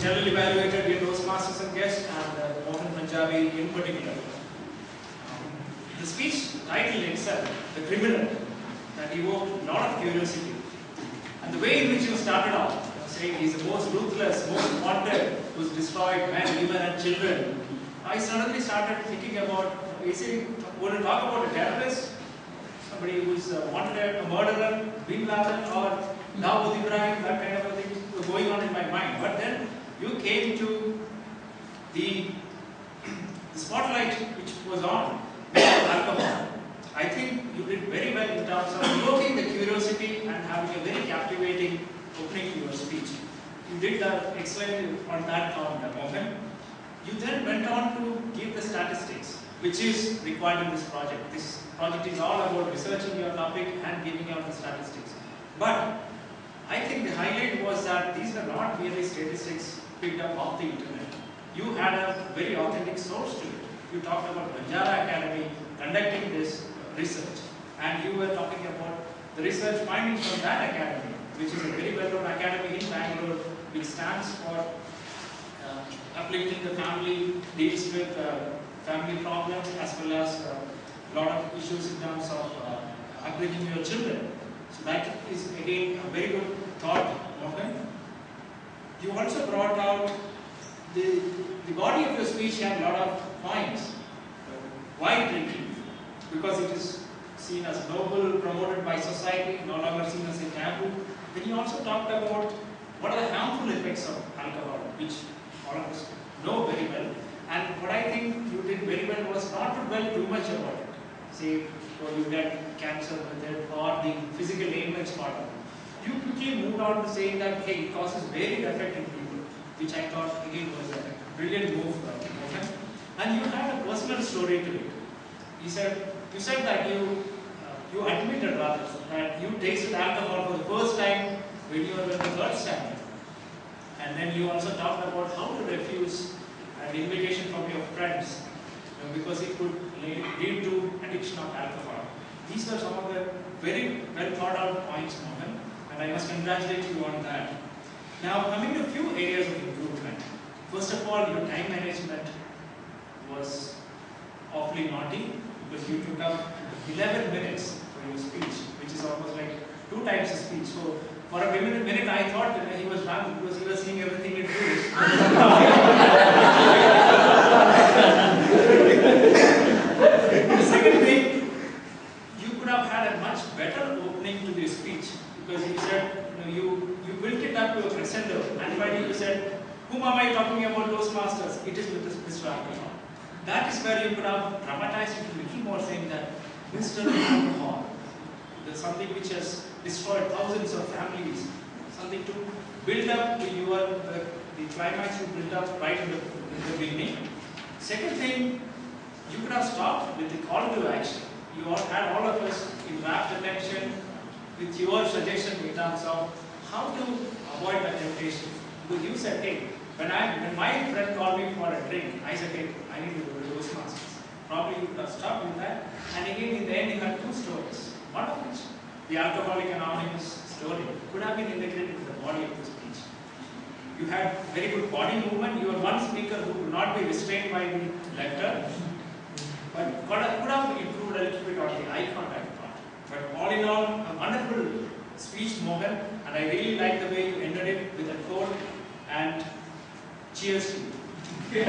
generally evaluated dear Toastmasters and guests, and Mohan Punjabi in particular. The speech title itself, The Criminal, that evoked a lot of curiosity. And the way in which you started off, saying he's the most ruthless, most wanted, who's destroyed men, women and children, I suddenly started thinking about, is he going to talk about a terrorist? Somebody who's wanted, a murderer, Bin Laden, or Dawood Ibrahim, that kind of a thing was going on in my mind. But then you came to the spotlight which was on alcohol. I think you did very well in terms of evoking the curiosity and having a very captivating opening to your speech. You did excellent on that count, Mohan. You then went on to give the statistics, which is required in this project. This project is all about researching your topic and giving out the statistics. But I think the highlight was that these were not merely statistics picked up off the internet. You had a very authentic source to it. You talked about Banjara Academy conducting this research, and you were talking about the research findings from that academy, which is a very well-known academy in Bangalore, which stands for uplifting the family, deals with family problems as well as a lot of issues in terms of upbringing your children. So that is again a very good thought, Mohan. You also brought out the body of your speech had a lot of points. Why drinking? Because it is seen as noble, promoted by society, no longer seen as a taboo. Then you also talked about what are the harmful effects of alcohol, which all of us know very well. And what I think you did very well was not to dwell too much about it. Say, or you get cancer with it, or the physical ailments part of it. You quickly moved on to saying that, hey, it causes varied effect in people, which I thought again was a brilliant move. And you had a personal story to it. You said that you admitted rather that you tasted alcohol for the first time when you were in the third standard. And then you also talked about how to refuse an invitation from your friends because it could lead to addiction of alcohol. These were some of the very well thought out points, Mohan, and I must congratulate you on that. Now, coming to a few areas of improvement. First of all, your time management was awfully naughty because you took up 11 minutes for your speech, which is almost like 2 times the speech. So, for a minute I thought that he was drunk because he was seeing everything in two. The second thing, you could have had a much better opening to this speech because you said, you built it up to a crescendo, and finally you said, whom am I talking about, Toastmasters? It is with Mr. Alcohol. That is where you could have dramatized it a little more, saying that Mr. Alcohol, there's something which has destroyed thousands of families, something to build up to the climax you build up right in the beginning. Second thing, you could have stopped with the call to action. You all had all of us in rapt attention with your suggestion in terms of how to avoid the temptation. Because you said, hey, when my friend called me for a drink, I said, hey, I need to go to Toastmasters. Probably you could have stopped with that. And again, in the end, you had 2 stories. One of which, the Alcoholic Anonymous story, could have been integrated into the body of the speech. You had very good body movement. You were one speaker who could not be restrained by the lecture, but could have improved a little bit on the eye contact part. But all in all, a wonderful speech, Mohan, and I really like the way you ended it with a quote, and cheers to you.